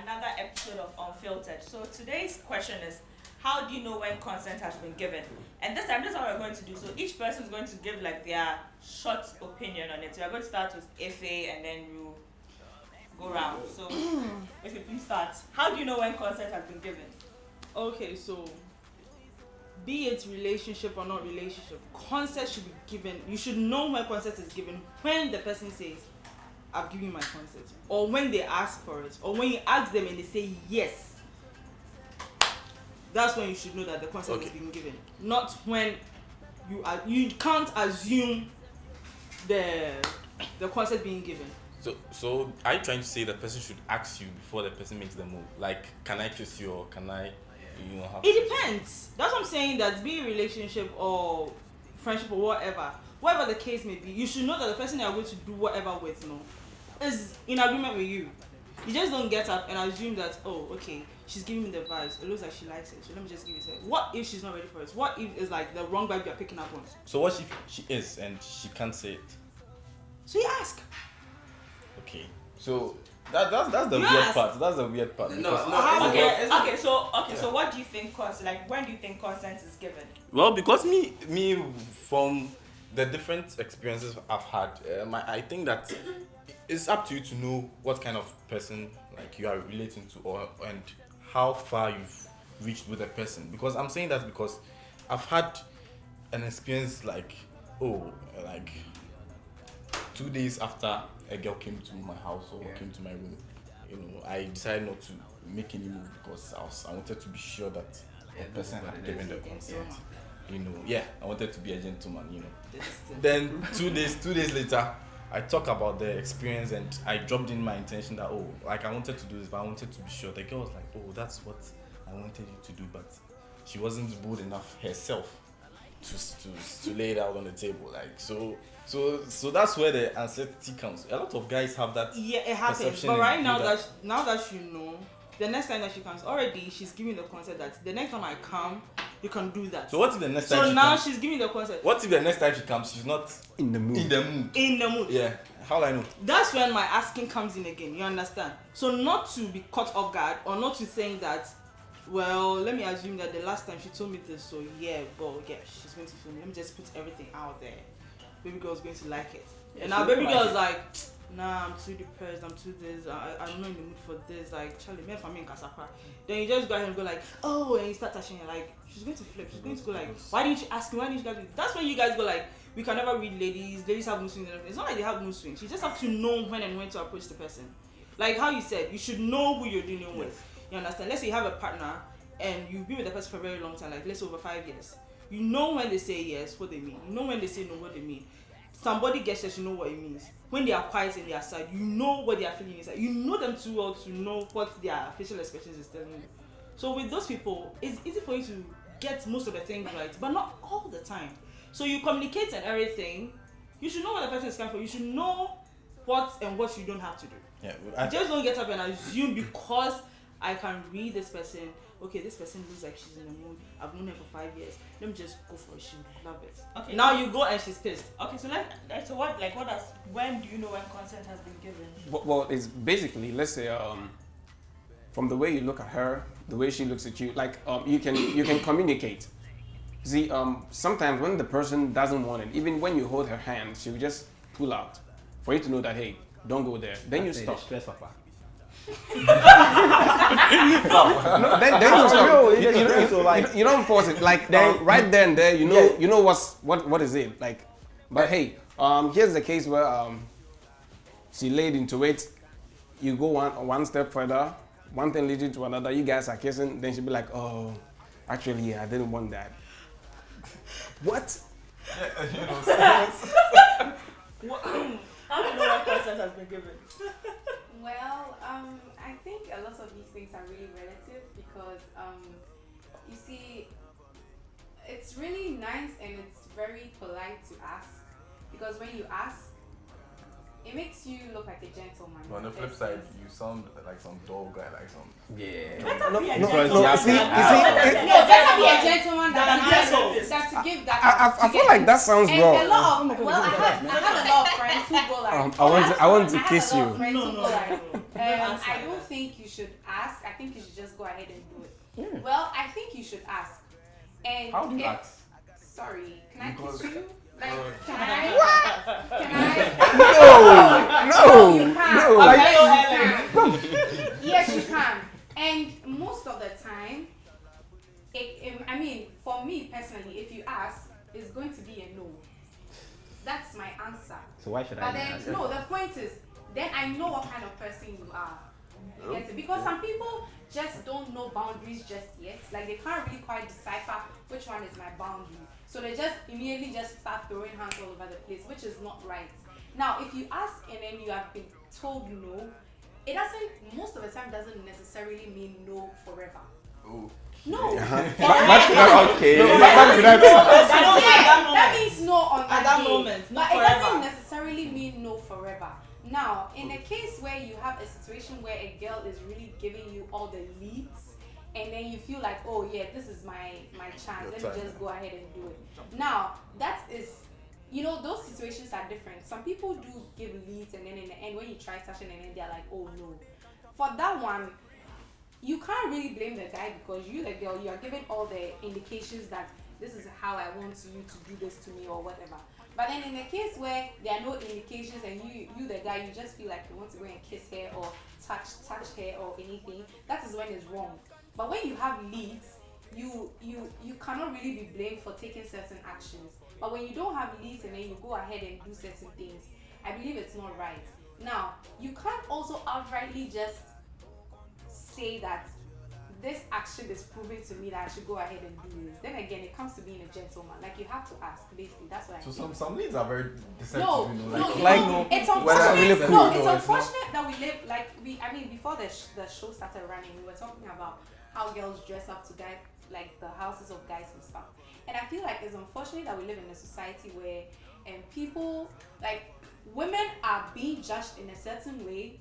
another episode of Unfiltered. So today's question is, how do you know when consent has been given? And this time, this is what we're going to do. So each person is going to give like their short opinion on it. So we're going to start with Ife and then you go round. So Ife, please start. How do you know when consent has been given? Okay, so be it relationship or not relationship, consent should be given. You should know when consent is given when the person says, I've given my consent, or when they ask for it, or when you ask them and they say yes. That's when you should know that the consent is being given. Not when you can't assume the consent being given. So are you trying to say the person should ask you before the person makes the move? Like, can I kiss you, or can I, have it depends. That's what I'm saying, that be a relationship or friendship or whatever the case may be, you should know that the person you are going to do whatever with, is in agreement with you. You just don't get up and assume that, oh, okay, she's giving me the vibes, it looks like she likes it, so let me just give it to her. What if she's not ready for it? What if it's like the wrong vibe you're picking up on? So what if she is and she can't say it? So you ask. Okay. So that's the weird part. That's the weird part. So what do you think when do you think consent is given? Well, because me from the different experiences I've had, I think that it's up to you to know what kind of person like you are relating to, and how far you've reached with a person. Because I'm saying that because I've had an experience like 2 days after a girl came to my house or came to my room, I decided not to make any move because I wanted to be sure that the person had given the consent. I wanted to be a gentleman. Then 2 days later, I talk about the experience and I dropped in my intention that I wanted to do this, but I wanted to be sure. The girl was like, that's what I wanted you to do, but she wasn't bold enough herself to lay it out on the table. So that's where the uncertainty comes. A lot of guys have that. Yeah, it happens. But right now that you know, the next time that she comes, already she's giving the consent that the next time I come, you can do that. So what if the next time? So now she's giving the consent. What if the next time she comes, she's not in the mood? In the mood. Yeah. How do I know? That's when my asking comes in again. You understand? So not to be caught off guard, or not to think that, well, let me assume that the last time she told me this, so she's going to feel me. Let me just put everything out there. Baby girl's going to like it. And now baby girl's like, nah, I'm too depressed, I'm too this, I'm not in the mood for this, like, Charlie, man, for me in Kasapa. Then you just go ahead and go like, oh, and you start touching her, like, she's going to flip, she's going to go like, why didn't you ask me, why didn't you guys do this? That's when you guys go like, we can never read ladies have mood swings and everything. It's not like they have mood swings, you just have to know when and when to approach the person. Like how you said, you should know who you're dealing with. You understand? Let's say you have a partner and you've been with the person for a very long time, like let's say over 5 years. You know when they say yes, what they mean. You know when they say no, what they mean. Somebody gestures, you know what it means. When they are quiet and they are sad, you know what they are feeling inside. You know them too well to know what their facial expressions is telling you. So with those people, it's easy for you to get most of the things right, but not all the time. So you communicate and everything. You should know what the person is coming for. You should know what and what you don't have to do. Yeah, just don't get up and assume because I can read this person. Okay, this person looks like she's in the mood. I've known her for 5 years. Let me just go for it. She would love it. Okay. Now you go and she's pissed. Okay, so when do you know when consent has been given? Well, it's basically, let's say, from the way you look at her, the way she looks at you, like you can communicate. See, sometimes when the person doesn't want it, even when you hold her hand, she will just pull out for you to know that, hey, don't go there. Then you stop. Stress, Papa. Then you stop. You don't force it. Like right then there, you know what is it like. But hey, here's the case where she laid into it. You go one step further. One thing leads to another. You guys are kissing. Then she'll be like, oh, actually, I didn't want that. What? How do you know when consent has been given? Well, I think a lot of these things are really relative because, you see, it's really nice and it's very polite to ask because when you ask, it makes you look like a gentleman. But on the flip side, you sound like some dull guy, like some. Better No, be a no, gentleman. no, you see, No, better be a gentleman Than an asshole. that to give that. I feel like that sounds and wrong. a lot of well, I had a lot of friends who go like. I want to kiss I had a lot you. of friends who go like, Ask I her. don't think you should ask. I think you should just go ahead and do it. Well, I think you should ask. And How do you if- ask? Sorry, can I Because- kiss you? Like, Oh. can I? Can I? No, You can't. no. Yes, you can. Yes, you can. And most of the time, I mean, for me personally, if you ask, it's going to be a no. That's my answer. So why should I But even then, ask? no, the point is, then I know what kind of person you are. You get it? Because some people just don't know boundaries just yet. Like they can't really quite decipher which one is my boundary. So they just immediately just start throwing hands all over the place, which is not right. Now, if you ask and then you have been told no, it doesn't, most of the time doesn't necessarily mean no forever. Oh. No. Okay. That means no on At that day. moment, not But it doesn't forever. necessarily mean no forever. Now, in a case where you have a situation where a girl is really giving you all the leads, and then you feel like, oh yeah, this is my chance, let me just go ahead and do it. Now, that is, those situations are different. Some people do give leads, and then in the end, when you try touching, and then they're like, oh no. For that one, you can't really blame the guy because you, the girl, you are giving all the indications that this is how I want you to do this to me or whatever. But then in the case where there are no indications and you the guy, you just feel like you want to go and kiss her or touch her or anything, that is when it's wrong. But when you have leads, you cannot really be blamed for taking certain actions. But when you don't have leads and then you go ahead and do certain things, I believe it's not right. Now, you can't also outrightly just say that this action is proving to me that I should go ahead and do this. Then again, it comes to being a gentleman. Like you have to ask, basically. That's what I So think. some leads are very deceptive, No, you know, it's whether unfortunate. really cool, No, no, it's it's not. unfortunate that we live before the show started running, we were talking about how girls dress up to guys, like the houses of guys and stuff. And I feel like it's unfortunate that we live in a society where people, like women are being judged in a certain way.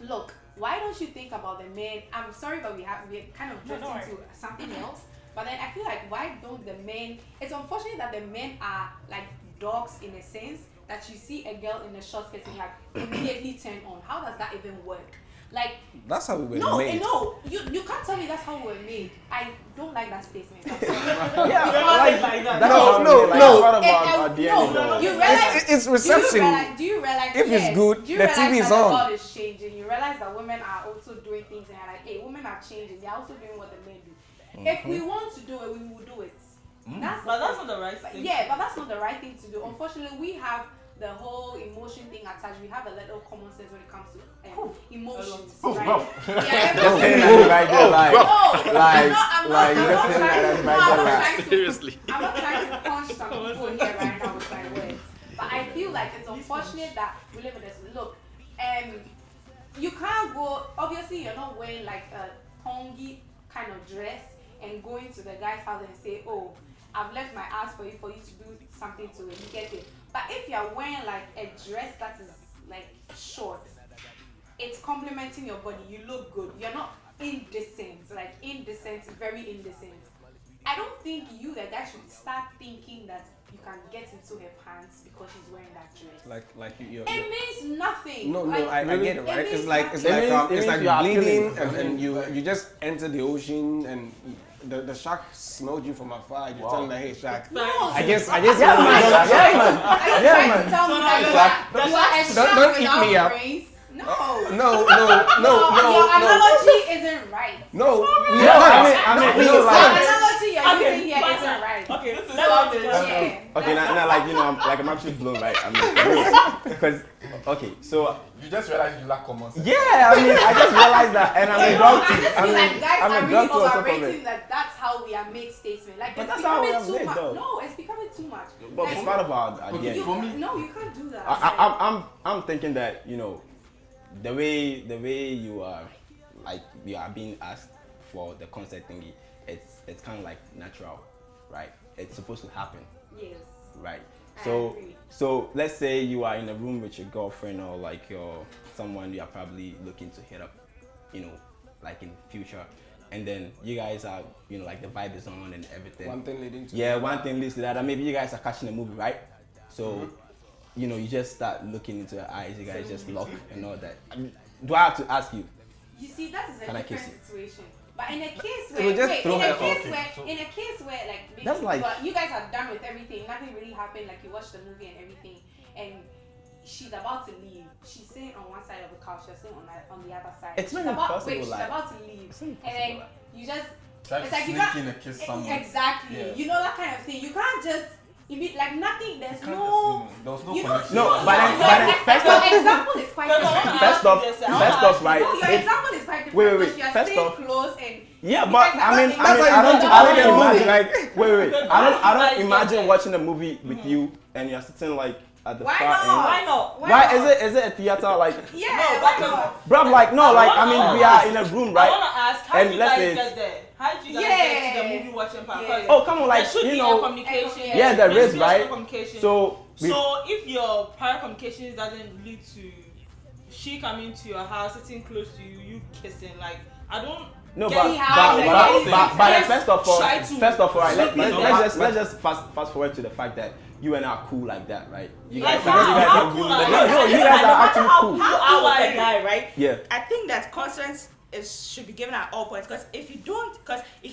Look, why don't you think about the men? I'm sorry, but we're kind of drifting to something else. But then I feel like why don't the men? It's unfortunate that the men are like dogs in a sense that you see a girl in a short skirt and like immediately turn on. How does that even work? Like That's how we were no, made. no, you can't tell me that's how we were made. I don't like that statement. I'm sorry. You realize It's reception. Do you realize If it's good, do you the realize TV is that on. The world is changing. You realize that women are also doing things and are like, hey, women are changing. They're also doing what the men do. If we want to do it, we will do it. That's not the right thing. Yeah, but that's not the right thing to do. Unfortunately, we have the whole emotion thing attached. We have a little common sense when it comes to emotions, right? Seriously. I'm not trying to punch some people here right now with my words, but I feel like it's unfortunate that we live in this. Look, you can't go. Obviously, you're not wearing like a hongi kind of dress and going to the guy's house and say, "Oh, I've left my ass for you to do something to it." You get it? But if you're wearing like a dress that is like short, it's complimenting your body. You look good. You're not indecent. Like indecent, very indecent. I don't think you, the guy, should start thinking that you can get into her pants because she's wearing that dress. Like you. It means nothing. No, like, I get it, right? it It's means like nothing. it's like you are bleeding, killing. and you just enter the ocean, and the shark smelled you from afar. You're telling her, hey, shark. No, I guess. Are you trying to tell me that you are a shark Don't eat without me up. brains? No. No. Your analogy isn't right. No, we No, can't. The like, analogy you're using here isn't right. Okay, this is So, something. yeah. okay, now, like, I'm actually blown, right? Because, okay, so, You just realize you lack common sense. yeah, I just realized that, and I'm a drug I too. just feel like guys I'm are a really drug too on top of overrating it. that that's how we are made statement. Like But it's that's how we becoming are too made, much. though. No, it's becoming too much. But Like, forgot about at the end. you can't do that. I'm thinking that the way you are being asked for the consent thingy, it's kind of like natural, right? It's supposed to happen, Yes. right? I So agree. So let's say you are in a room with your girlfriend or like your someone you are probably looking to hit up, you know, like in future, and then you guys are, you know, like the vibe is on and everything. One thing leading to one thing leads to that. And maybe you guys are catching a movie, right? So, you know, you just start looking into her eyes. You guys just lock and all that. Do I have to ask you? You see, that is a Can I kiss different situation. But in a case will where, just wait, throw in a her case off. where, in a case where, like, maybe That's like- you guys are done with everything, nothing really happened, like you watched the movie and everything, and she's about to leave. She's sitting on one side of the couch, you're sitting on the other side. It's not She's about, impossible, wait, she's like- about to leave, It's and not then you just, Like it's like you sneaking can't, a kiss someone. exactly, Yeah. you know, that kind of thing. You can't just, like nothing, there's Can't no, just, there was no you know, connection. No, your- but then your first your off- example is quite different. First off, right? No, your If- example is quite different. Wait. because you are First staying off- close and Yeah, you but guys are I mean, not I in- don't movie. imagine like wait. I don't Guys, imagine yeah. watching a movie with you and you're sitting like at the Why far not? end. Why not? Why is it a theater like? Yeah, No, why but- not? Bruv, like no, like I mean we are in a room, I right? want to ask, how And did you let's guys say get there? How did you guys Yeah. get to the movie watching part? Yeah. Oh come on, like there should you be a know, communication. Yeah, there is, should be a right? communication. So So if your prior communication doesn't lead to she coming to your house, sitting close to you, you kissing, like I don't. no, get but how, but, like, but, but let's first of all, try to right, slip it in. let's just fast forward to the fact that you and I are cool like that, right? You Like guys, how? you guys How are cool cool. are you? No, you guys are actually cool. How are a guy, right? Yeah. I think that consent should be given at all points, because if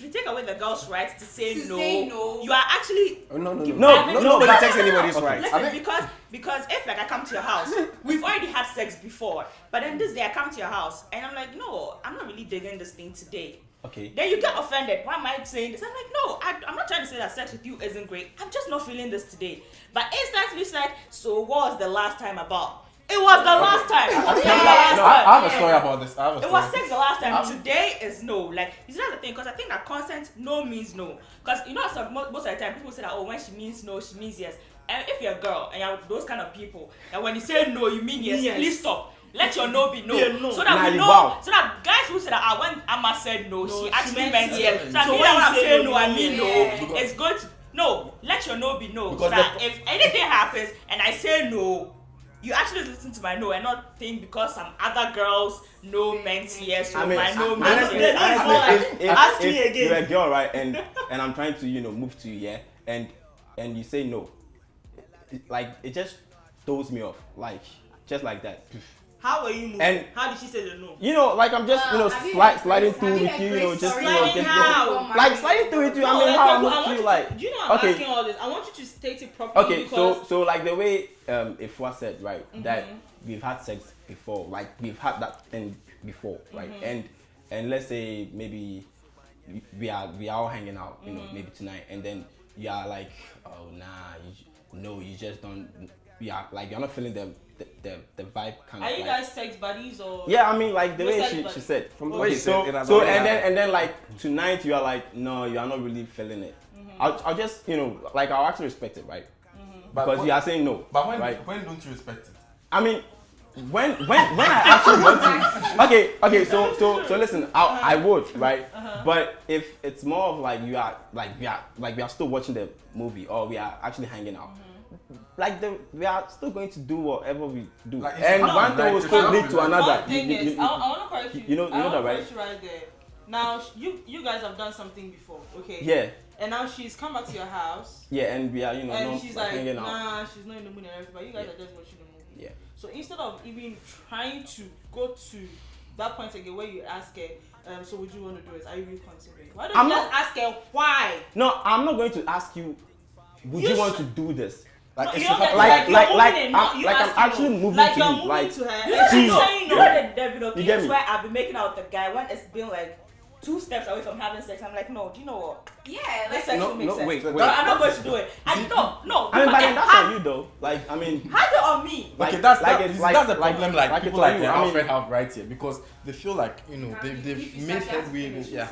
you take away the girl's right to say To no, say no. you are actually Oh, no. No, Nobody but- takes anybody's right. listen, because if like I come to your house, we've already had sex before, but then this day I come to your house and I'm like, no, I'm not really digging this thing today. Okay. Then you get offended. Why am I saying this? I'm like, no, I'm not trying to say that sex with you isn't great. I'm just not feeling this today. But instantly said, so what was the last time about? It was the last time. It was the last No, time. I have a story about this. It was sex the last time. Today is no. Like, you see, that's the thing. Because I think that consent, no means no. Because, you know, most of the time, people say that, oh, when she means no, she means yes. And if you're a girl and you're those kind of people, and when you say no, you mean yes, please stop. Let your no be no. Be a no. So that Nah, we know, wow. so that guys who say that when Amma said no, she actually meant yes. yes. So that So means when when I you say say no, no, I you mean mean no. yes. It's going to, no, let your no be no. So Because that if anything happens and I say no, you actually listen to my no and not think because some other girls no meant yes, so I mean, my no meant honestly, yes. Ask me if again. you're a girl, right, and I'm trying to, you know, move to you, yeah, and you say no, it just throws me off, like just like that. How were you moving? And- How did she say the no? You know, like I'm just, you know, Have you sliding have through you with you, you know, embraced just, sorry? you know, Sliding how? like sliding through with you. I No, mean, like, how I I move want to you you, like. do you know I'm Okay. asking all this? I want you to state it properly. Okay, because so like the way Ifwa said, right, that we've had sex before, like we've had that thing before, right, and let's say maybe we are all hanging out, you know, maybe tonight, and then you are like, oh nah, you just don't, you're not feeling the vibe kind are of. you like, guys sex buddies or? yeah, I mean, like the You're way sex she buddies. said. From the Okay. way you So said it, and then like tonight you are like, no, you are not really feeling it. I'll just, you know, like I'll actually respect it, right? Because you are saying no. But when right? when don't you respect it? I mean, when I actually want to. Okay. So listen, I would, right? But if it's more of like we are still watching the movie or we are actually hanging out. We are still going to do whatever we do, Like, it's and not one thing like will it's still not lead to like- another. One thing is, I want to correct you. You know I wanna that, right? correct you right there. Now you guys have done something before, okay? Yeah, And now she's come back to your house, yeah, and we are, you know, and not, she's like, like, hanging out. nah, she's not in the mood and everything. But you guys Yeah. are just watching the movie. Yeah. So instead of even trying to go to that point again where you ask her, so would you want to do it? Are you really considering? Why don't I'm you not- just ask her why? No, I'm not going to ask you. Would You you want to should- do this? Like, No, it you should don't get happen. like- you're moving like in, not you I'm asking actually her. moving like to you're you, moving like- to her. You And she's know, saying you no. know there been You get occasions me? where I've been making out with the guy when it's been like 2 steps away from having sex. I'm like, no, do you know what? Yeah, This like sex No, will make no, sense. wait, But wait. I'm not going to do it. No. I mean, but then that's how, on you though. Like, I mean, how's it on me? like, Okay, that's like that, it's that's the like- problem. Like, like people it's on like you. I mean, Alfred have right here because they feel like, you know, they've made headway. Yeah.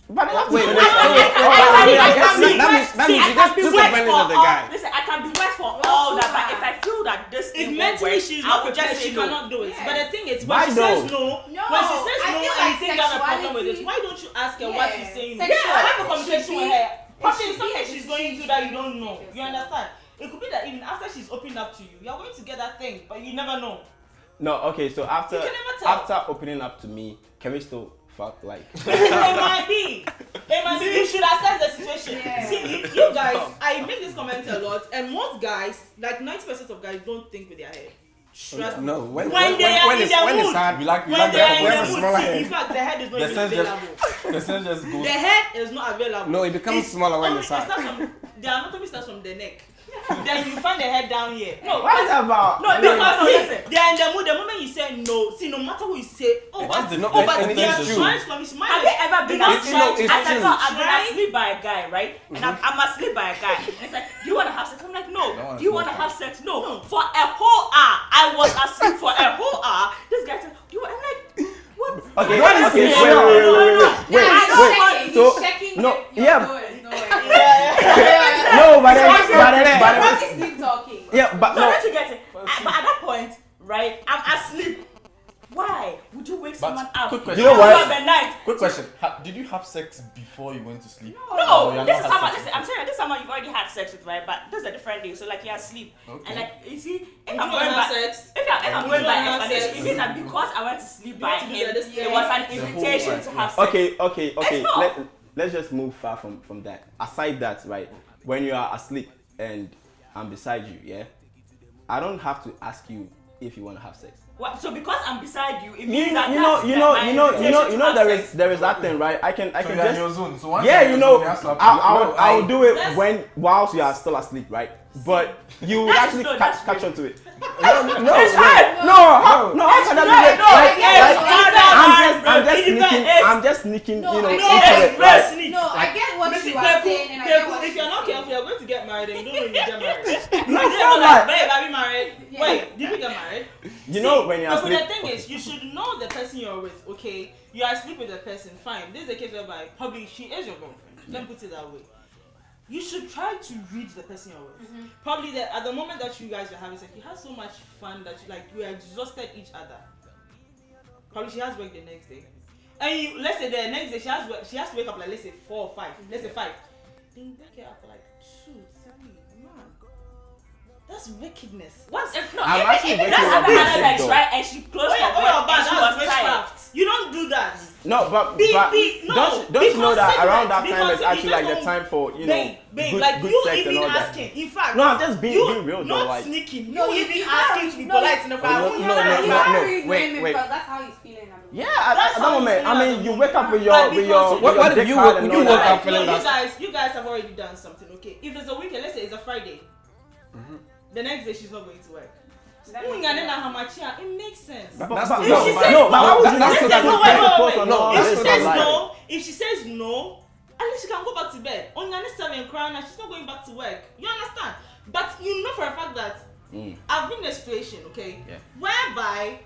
but then Wait, that's- that means you just took advantage of the guy. Listen, I can be wet for all that, but if I feel that this If thing won't mentally work, she's I not will prepared, just say she no. cannot do it. Yeah. But the thing is, Why when she says though? no, when she says I no feel and like you think you have a problem with it, sexuality- why don't you ask her why she's saying no? Sexuality Have a conversation should with be- her. Probably should it's something be- she's going through that you don't know. You understand? It could be that even after she's opened up to you, you're going to get that thing, but you never know. No, okay, so after You can never tell. after opening up to me, can we still fuck like? It might be. You should assess the situation. Yeah. See, you guys, I make this comment a lot, and most guys, like 90% of guys, don't think with their head. Trust me. No, when they are in their mood, it's hard, We like when the they are in when their it's mood, smaller see, head. in fact, the head is not The even sense available. the sense just goes. The head is not available. No, it becomes smaller when it's hard. The anatomy starts from the neck. Then you find the head down here. No, What is that about? No, because see, they are in the mood. The moment you say no, see, no matter what you say, What's the- but anything they are is true. trying to come. Have you ever been It's- asleep? it's I said, true. no, I've been asleep by a guy, right? And I'm asleep by a guy. And it's like, do you want to have sex? I'm like, no. No, Do you want to no. have sex? No. For a whole hour, I was asleep for a whole hour. This guy said, do you want? I'm like, what? Okay, What is okay, this? wait. He's So checking no, if your yeah. door is nowhere. no, but then, They're probably sleep talking. yeah, but So no. don't you get it? But at that point, right, I'm asleep. Why would you wake someone up? quick in question. the You know what? middle of the night? Quick question: Did you have sex before you went to sleep? No, you have this not is had someone. sex Listen, I'm saying this is someone you've already had sex with, right? But this is a different day. So like you're asleep, Okay. and like you see, if You I'm don't going have back, sex. if I'm You going don't by have explanation, sex. it means that because I went to sleep by want to do him, this it was an whole invitation night, to yeah. have sex. Okay. It's not. Let's just move far from that. Aside that, right? When you are asleep and I'm beside you, yeah, I don't have to ask you if you want to have sex. What? So because I'm beside you, it You means that know, that's my invitation to have there sex. is that thing, right? I can So you're in your just zone. So once yeah, you're in you your know, zone, you have to have- I'll do it That's- whilst you are still asleep, right? But you That's actually true, that's catch true. on to it. No, it's No, how can that be right, like, no, like, yes, like, no, I'm just sneaking, No, you know, I into get it, right? No, I get what you are saying, and I get what If you're not careful, you're going to get married and you don't know you get married. No, You it's don't not know, like, like, babe, are we married? Yeah. Wait, did we get married? you know, when you're But asleep. the thing is, you should know the person you're with, okay? You are asleep with the person, fine. This is a case whereby probably she is your girlfriend. Let me put it that way. You should try to read the person you're with. Probably at the moment that you guys are having sex, you had so much fun that you exhausted each other. Probably she has work the next day. And let's say the next day she has to wake up like, let's say 4 or 5. Let's say 5. Then wake her up for like 2, 3. Man, that's wickedness. What's if no? I'm if actually if waking that's up having with another sleep, sex, though. right? And she closed her Oh, bed and she was tired. witchcraft. You don't do that. No, but No, don't you know because that cigarettes, around that time because is actually you like the just time for you know babe, good, like good you sex even and all that. asking. In fact, No, I'm just being real though. not Like sneaking. No, you you even can't- asking to be no, polite in the crowd. no, You no, are no, reading wait, him wait. because that's how he's feeling. yeah, at That's that how moment, you I feel mean, at you the wake up with moment. your But with your because- with What your if dick you hard woke- and you all woke that. up feeling that- you guys have already done something, okay? If it's a weekend, let's say it's a Friday, the next day she's not going to work. That makes sense. It makes sense. But That's but the- no, If she but says no, but how would you that's not the- say Listen, that no, you wait, can't wait, post wait. on No, all If this she is says like- no, at least she can go back to bed. On your next 7 crying and she's not going back to work. You understand? But you know for a fact that I've been in a situation, okay, Yeah. whereby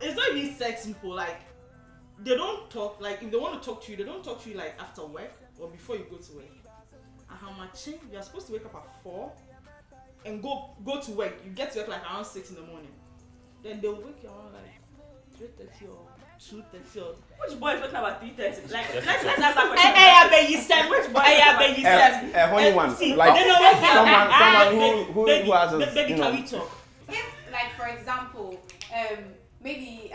it's not even sex people, like they don't talk, like if they want to talk to you, they don't talk to you like after work or before you go to work. And how much you're supposed to wake up at 4 and go to work. You get to work like around 6 in the morning. Then they'll wake you around like 3:30 or 2:30 or Which boy is talking about 3:30? Like, let's ask that question. I bet you said which boy? I bet you said A honey one, See, like they know what- someone who baby, has a baby, you can know. we talk? If, like, for example, maybe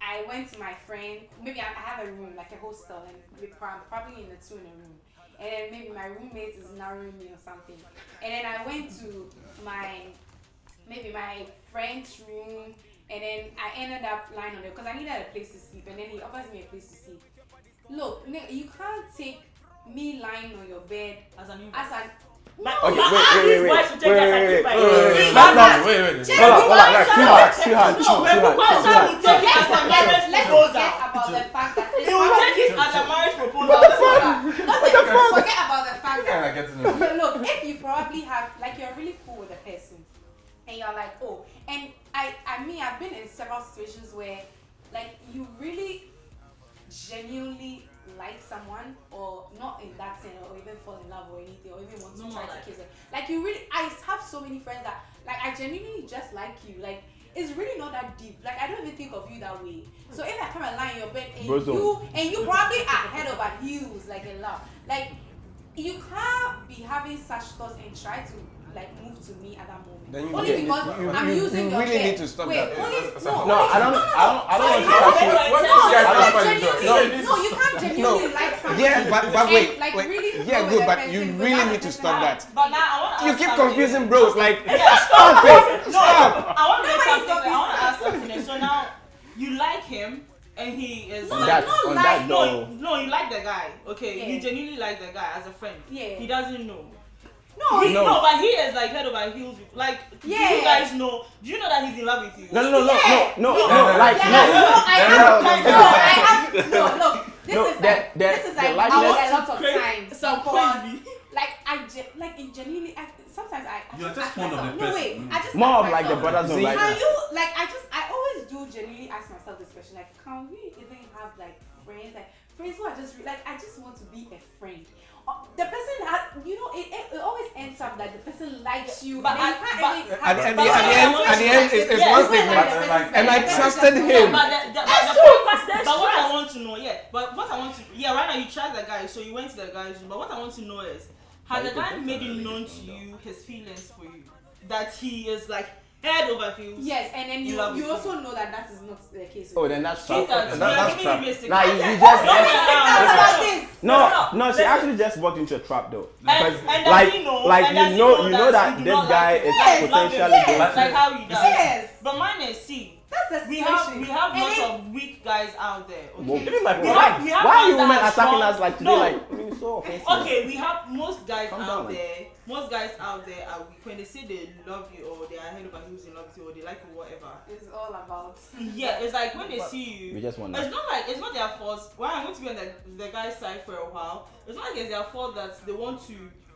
I went to my friend, maybe I have a room, like a hostel, and we're probably in the 2 in a room. And then maybe my roommate is narrowing me or something. And then I went to my friend's room, and then I ended up lying on there because I needed a place to sleep. And then he offers me a place to sleep. Look, you can't take me lying on your bed As an as an But Okay, these wait. boys will take their sacrifice. Wait. Too hard. Let's Let's forget about the fact that it's You will probably- take it as a marriage proposal. Forget about the fact that I get to know. look, if you probably have, like, you're really cool with a person and you're like, oh, and I mean, I've been in several situations where, like, you really genuinely like someone, or not in that sense, or even fall in love or anything, or even want to try to kiss them. Like, you really, I have so many friends that, like, I genuinely just like you. Like, it's really not that deep. Like, I don't even think of you that way. So if I come and lie in your bed and you probably are head over heels, like, in love, like, you can't be having such thoughts and try to like move to me at that moment. Then you- Only yeah, because you- I'm you using your really bed. need to stop Wait, that. only No, I don't want to touch you. you can't genuinely like something. Yeah, but and, wait, like, wait. really Yeah, go good, with but that you person really without need to the stop person that. But now I want to You ask keep something. confusing bros. Like, Yeah, stop it. No, Stop. I want to make Nobody's something. I want to confused. ask something. So now you like him, and he is On like, that, not on like- that no, though. no, you like the guy. Okay, you Yeah. genuinely like the guy as a friend. Yeah. He doesn't know. No, He, No. no, but he is like head over heels. Like, do Yeah. you guys know? Do you know that he's in love with you? No, Yeah. like Yeah, no. look. This No, is that- like this is the like likeness- I a lot of Create times some because crazy. like it genuinely sometimes I You're just just ask fond of myself, the no person. wait, I just More ask of like the myself, brothers don't See, like can that. you like I always do genuinely ask myself this question, like can we even have like friends who are just like I just want to be a friend. The person has, it always ends up that the person likes you, But and then I- you can't but- even At have the end, it's Yeah, one it's thing. like And I trusted him. But what I want to know, right now you tried the guy, so you went to the guy's room. But what I want to know is, has the guy made it known to you his feelings for you, that he is like head over heels? Yes, and then You you love you it. also know that that is not the case. Oh, then that's Jesus, trap. you That's are giving trap. me a signal. Nah, you Don't just make it sound- no. She Listen. actually just walked into a trap though. And Because does like, he know? like and does you he know that you do this not guy like him? is Yes, potentially yes. going That's to. like how he does. Yes. But mine is see. That's the We situation. have And lots then- of weak guys out there. Well, Okay. even my We why have are you guys that women are attacking strong. us like today? No. Like I mean, so offensive. Okay, we have most guys Calm out down. there. Most guys out there are weak. When they say they love you or they are head over heels in love with you or they like you or whatever. It's all about. Yeah, it's like when they see you. We just want It's that. not like it's not their fault. Why I'm going to be on the guy's side for a while. It's not like it's their fault that they want to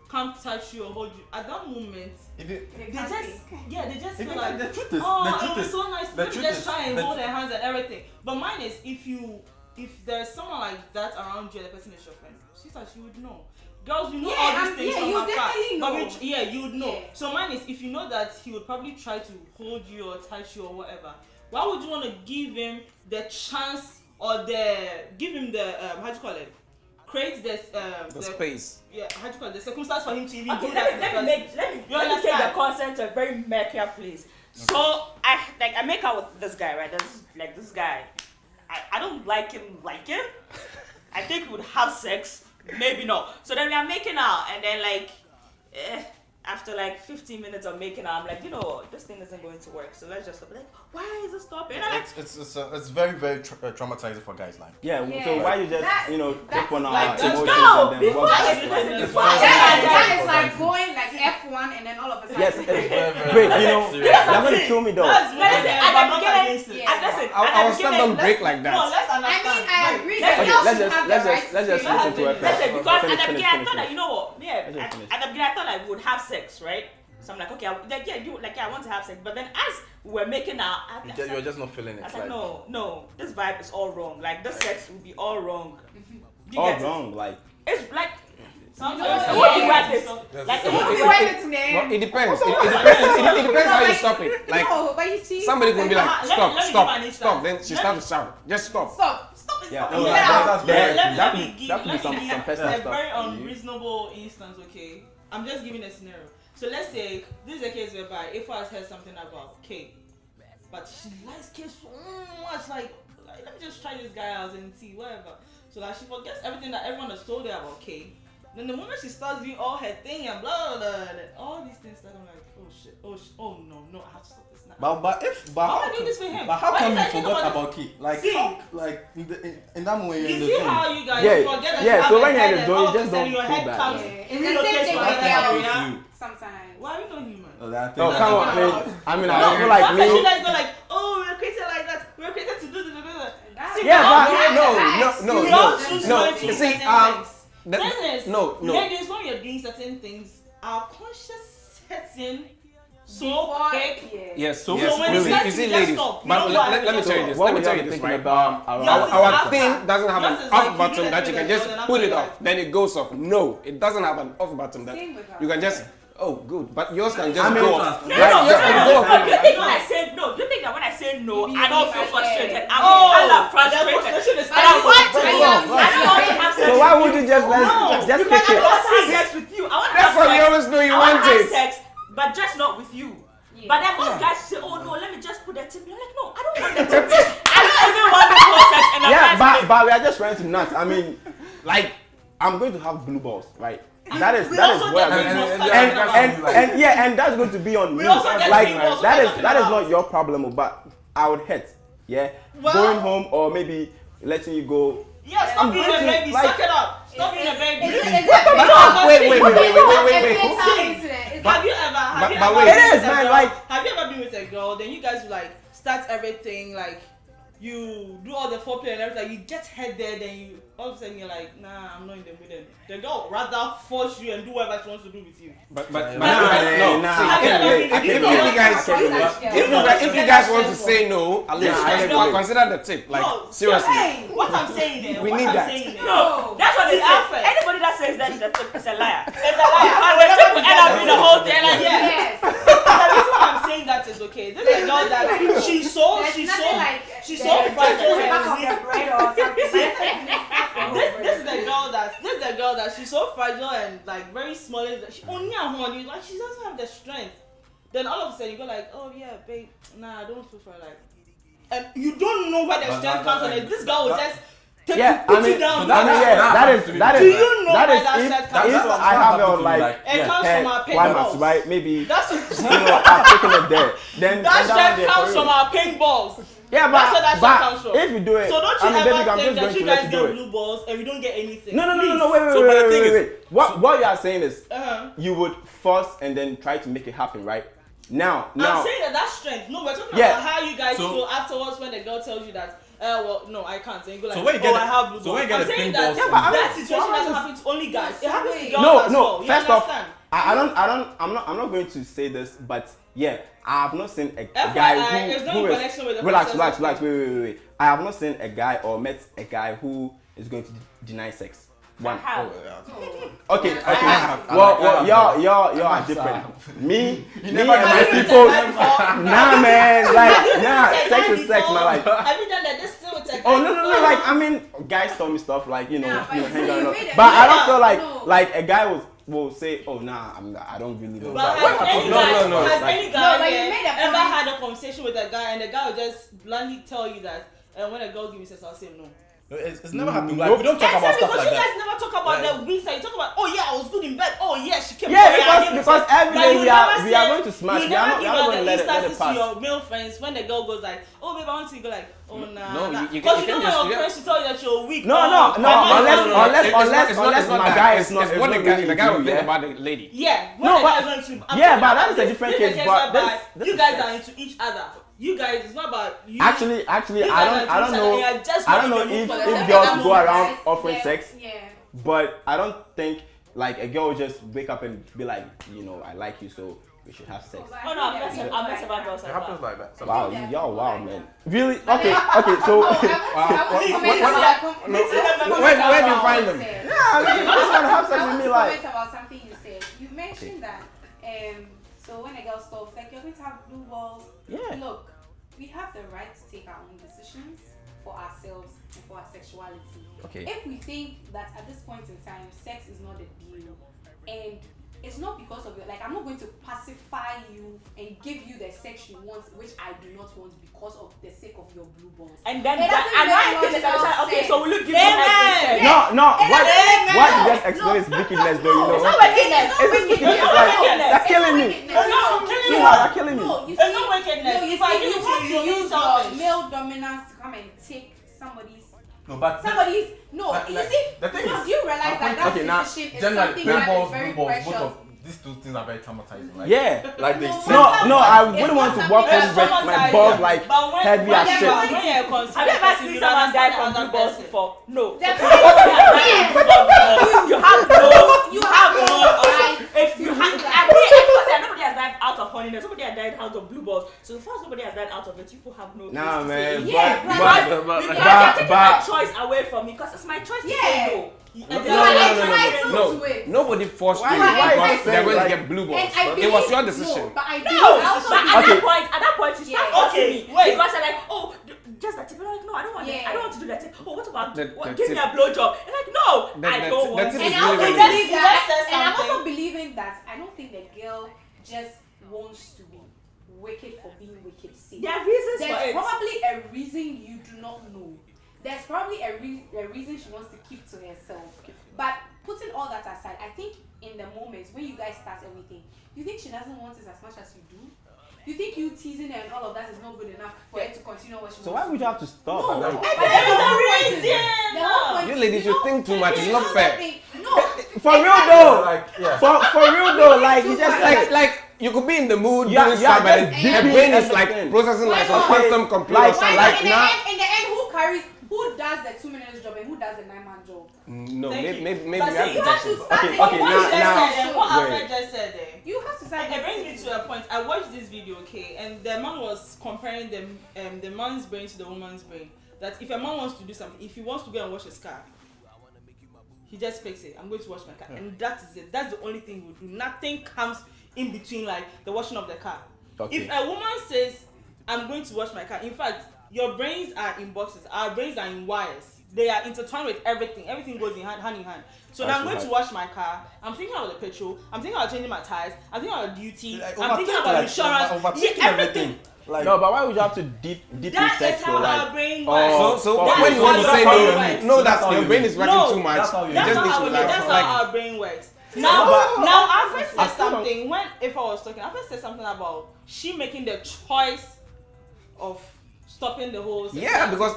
come touch you or hold you. At that moment, If it, They they can't just think. they just if feel it, like the truth is, oh, the it truth was is, so nice. the Let me truth just is, try and the- hold their hands and everything. But mine is if there's someone like that around you, and the person is your friend, sister, you would know. Girls, you know all these things from you afar. definitely know. But you would know. Yeah. So mine is if you know that he would probably try to hold you or touch you or whatever. Why would you want to give him the chance or give him the how do you call it? Create The space. Yeah, how do you call it? The circumstance for him to even Okay, do that. let me take the consent to a very murky place. So I make out with this guy, right? This guy. I don't like him. I think we would have sex, maybe not. So then we are making out, and then after 15 minutes of making out, I'm like, this thing isn't going to work. So let's just stop. Like, why is it stopping? And I'm like, It's very traumatizing for guys like. Yeah. Yeah. So why you just That- take one of like, our let's emotions go! and then Before walk I away? even listen to Before this. That is like going like F1 and then all of a sudden. Yes. very, Wait, serious. you're gonna kill me though. That's Listen, but at the not beginning- against it. Yeah. listen, Our stuff don't break like No, that. let's I understand. mean, I agree Let's- that Okay, y'all let's should just have let's the just right let's just to listen to her first. Listen, because Finish, at the beginning I finish, thought that, finish. you know what? Yeah, Let's just finish. at the beginning I thought I would have sex, right? So I'm like, okay, I want to have sex. But then as we're making out, I was You're like, just not feeling it. I was like, no, this vibe is all wrong. Like, this sex will be all wrong. Do you All get it? wrong, like It's like, Sometimes it won't be worth it. Yes. Like, it It won't won't be be worth worth it. it, man. Well, it depends. It depends how you stop it. Like No, but you see, somebody can be like, Let me stop, give an stop, instance. stop. Then she Let starts to shout. Just stop. stop it. Yeah. Stop No, it. that- Get out. that's very- Let that me could- give that could be some personal a stuff very for you. unreasonable instance, okay? I'm just giving a scenario. So let's say this is a case whereby if I heard something about K, but she likes K so much, like let me just try this guy out and see whatever. So that she forgets everything that everyone has told her about K. Then the moment she starts doing all her thing and blah blah blah, blah all these things, that I'm like, oh shit, oh no, I have to stop this now. But Why how would I do this for him? But how Why come is you that thing forgot about- about Key? Like See. how, in that moment you're You in the see zone. how you guys Yeah, forget that yeah, you have so a when you're in head the and zone, all you of a just sudden don't your feel head bad. comes Yeah. It's the same relocates thing to with another girls. area. Sometimes. Why are you not human? I think Oh that's- come on, I mean I No, feel like sometimes you me. guys go like, oh, we're created like that. We're created to do. That's- See, Yeah, all but guys- no, we no, all no, choose no. not to do See, certain things. that- Business, no. ladies, when you're doing certain things, our conscious sets in so Before- quick. yeah. Yes, So yes. when You it see, starts, you you see, just ladies. stop. You But don't let want me to tell you go. this. What Let me were tell you you this, thinking right? about Yours around? is Our after. thing doesn't have Yours an is like off you button do that you can the just and put after it off, that. then it goes off. No, it doesn't have an off button that Same with us. you can just. Oh, good. But yours can just I mean, go no, off. no, Right, No, yours can go off. do you think when I say no? Do you think that when I say no, You I don't believe feel I frustrated? said. I'm Oh, hella frustrated. frustration is But I want to. But I you- don't want to have sex. So why would you just No, just because kick I it? want to have sex with you. I want to That's have why sex. you always know you I want want to have it. sex but just not with you. Yeah. But then most guys say, oh no, let me just put the tip. You're like, no, I don't want the tip. I don't even want the process in the Yeah, first place. but we are just trying to nuts. I mean, like, I'm going to have blue balls, right? That is We what also I'm get going blue balls. and that's going to be on We me. also get Like blue balls. that What is are you that is talking not your problem, but I would hurt. Yeah, Well- going home or maybe letting you go. Yeah, stop I'm being a going to, baby. like- Suck it up. Stop being a baby. Wait. Have you ever? But wait. it It is, is, man, man. like- Have you ever been with a girl? Then you guys like start everything, like you do all the foreplay and everything. You get head there, then you all of a sudden you're like, nah, I'm not in the mood. And the girl rather force you and do whatever she wants to do with you. But Nah. if you guys want to say no, at least consider the tip. Like No, seriously. hey, what I'm saying there. We what need I'm that. saying there. No. That's what they It's say. unfair. Anybody that says that the tip is a liar. It's a liar. And the tip will end up being the whole thing. Like, yeah. Yes. The reason why I'm saying that is okay. This is a girl that she's so Fragile and This is the girl that she's so fragile and like very small. She only a horny, like she doesn't have the strength. Then all of a sudden you go like, oh yeah, babe, nah, I don't feel for like, and you don't know where the strength comes from. This girl will just take you, put you down. that is. Do you know That where is that if shirt comes from? I have it on like It comes from our pink climax, balls. right? Maybe That's I've taken it there. Then that down there shirt comes for from real. our pink balls. Yeah, That's where that but shirt comes from. if you do it, So don't you I mean, ever baby, I'm think just that going you to let guys you do get it. blue balls and we don't get anything? No, Please. wait. So, but the thing is- Wait. What you are saying is Uh-huh. you would force and then try to make it happen, right? Now. I'm saying that's strength. No, we're talking Yeah. about how you guys So- feel afterwards when the girl tells you that, well, no, I can't. And you go like, So when you get I have blue balls. so when you get I'm the saying pink that, balls Yeah, but I mean, that situation doesn't happen to only guys. It happens to girls No. as well. You First off, understand? I'm not going to say this, but yeah, I have not seen a FYI, guy there's no who is. connection with the Relax. process. Wait. I have not seen a guy or met a guy who is going to deny sex. One. How? Okay. have. Well, y'all are have. different. Me and never my done people. that Nah, man. Like, nah. Have you Sex done is sex, before? man. Like. Have you done that? This still with a guy Oh no! before? Like I mean, guys tell me stuff like Nah, but hang you on, see, and you all. made it- But I don't Yeah. feel No. like a guy will say, oh nah, I don't really know. But But has any No, guy, no, no. has Like- any guy but you here made a ever point. had a conversation with a guy and the guy will just bluntly tell you that, and when a girl gives me sex, I'll say no. No, it's never happened. Like we don't talk about stuff because like you that. guys never talk about the weeks that you talk about. Oh yeah, I was good in bed. Oh yeah, she came. Yeah, over, I gave because her sex. every But day you we are never going to smash. You We are never not give going out to the let it instances to pass. your male friends when the girl goes like, oh babe, I want to. You go like, oh nah. No, nah. you Because can't you don't just- want your yeah. friends to tell you that you're weak. No, unless my that. guy It's is not. It's what the guy will into you, think yeah? about the lady. Yeah, No, when the but- guy is going to. I'm yeah, talking but about that is a this- different this is case, a but whereby this you is guys sex. are into each other. You guys, it's not about you. Actually, You I guys don't are into know. each other, you're just I don't know not in the mood for the if sex girls at that go moment. around offering Yeah, sex, Yeah. but I don't think like a girl will just wake up and be like, I like you, so we should have sex. Oh no, I've met about girls like that. like that. Wow, Yeah. y'all, wow, man. Really? Okay, so. Where do you find them? Yeah, I mean, you just want to have sex with me, like. Comment about something you said. You mentioned that so when a girl stops, like you're going to have blue balls. Yeah. Look, we have the right to take our own decisions for ourselves and for our sexuality. Okay. If we think that at this point in time, sex is not a deal, and it's not because of your, like, I'm not going to pacify you and give you the sex you want, which I do not want because of the sake of your blue balls. And then It doesn't and make I think no it's okay, sense. so will you give me Amen. everything? No, what you just No. explained is wickedness, though, you It's know. not wickedness. It's wickedness. It's not Like, wickedness. they're killing me. No, killing See you. how they're killing me. No, you It's see, not wickedness. No, you If I see, give you it to want you, to you're being use your selfish. male dominance to come and take somebody's. No, but No, Like, you like, see. the thing no, is, do you realize that that okay, now, decision is generally, something blue that balls, is very blue balls, precious? both of these two things are very traumatizing. Like, Yeah. like they No, say. No, I It's wouldn't not want to something walk that's home with my traumatizing. balls like But when heavy when as you're shit. when you're Have you considered ever seen someone die from blue balls person? before? No. The So point you have no. you have no right. If you have, I mean, nobody has died out of horniness. Somebody has died out of blue balls. So far, somebody has died out of it. People have no. Nah, choice to man. say. Yeah, Because you're taking my choice away from me because it's my choice to Yeah. say no. You are entitled to it. Nobody forced Why- you why because is they're it going to like- get blue balls. And I It was your believe- decision. No, but I No, believe but also at that point, you start Yeah. forcing Okay, me wait. because I'm like, oh, just that tip. I'm like, no, I don't want Yeah. it. I don't want to do that tip. Oh, what about The give me tip. a blowjob? And like, no, I don't want tip it. is And I also really, believe You that, just said and I'm something. also believing that I don't think the girl just wants to be wicked for being wicked sake. There are reasons for There's it. probably a reason you do not know. There's probably a reason she wants to keep to herself. But putting all that aside, I think in the moment when you guys start everything, you think she doesn't want it as much as you do? You think you teasing her and all of that is not good enough for her to continue what she So wants why would you have to stop? No, Like, There is a reason. The whole point You is, ladies, you think too much. It's not fair. No. for real though. Like, yeah. For real though. Like you just Like you could be in the mood Yeah, doing yeah, stuff, and just her deeply brain is like understand. processing like some Why not? quantum computer. Like, Why Like, not? In the end, who does the 2 minutes job and who does the 9-man job? no, Thank you. maybe But you see, have you to have touch to it. start Okay, it. okay, What now- you just now- said and what wait. Alfred just said there. You have to start. It brings me to a point. I watched this video, okay, and the man was comparing the man's brain to the woman's brain. That if a man wants to do something, if he wants to go and wash his car, he just picks it. I'm going to wash my car, and that is it. That's the only thing we do. Nothing comes in between, like the washing of the car. Okay. If a woman says, "I'm going to wash my car," in fact, your brains are in boxes. Our brains are in wires. They are intertwined with everything. Everything goes in hand in hand. So now I'm going to wash my car. I'm thinking about the petrol. I'm thinking about changing my tires. I'm thinking about duty. Like, I'm thinking overthink, about like, insurance. overthinking Yeah, everything. Like, No, but why would you have to deeply That sex is for how like? our brain Oh, works. So That when is you want to how say your no, brain works. know That's that how your you brain do. is working No, too much. that's how you You do. That's just not need how to we do. like, That's like how our brain works. No, Now, but- now Alfred I said still don't- something. When if I was talking, Alfred said something about she making the choice of stopping the whole. yeah, because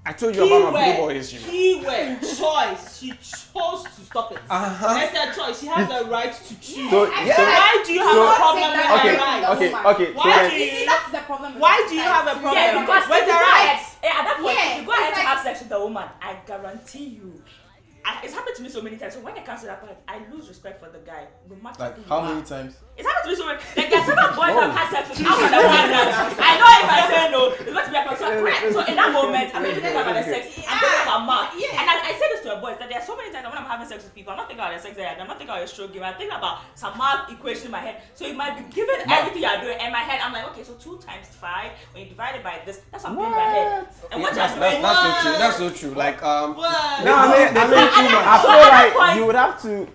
I told you about my blue boy issue. Keyword choice. She chose to stop it. That's her choice. She has the right to choose. So, Yeah. so Why do you have So- a problem with Okay, her right? okay. Why So do You see, that's the problem. with Why do you have a society. problem Yeah, because with if you her go right? ahead, at that point, Yeah, if you go ahead it's to like- have sex with a woman, I guarantee you, it's happened to me so many times. So when it comes to that point, I lose respect for the guy, no matter like who you how are. many times? It's happened to me so many. Like there's several boys that have had sex with me. I know if I say no, it's going to be a problem. So in that moment, I'm not thinking about the sex. I'm thinking about Mark. Yeah. And I say this to a boy that there are so many times that when I'm having sex with people, I'm not thinking about the sex there. I'm not thinking about a stroke game. I'm thinking about some math equation in my head. So it might be given everything you're doing, and my head, I'm like, okay, so 2 times 5 when you divide it by this, that's what I'm doing in my head. And what you're doing, That's so true. That's so true. Like What? No, I at feel that like point- you would have to.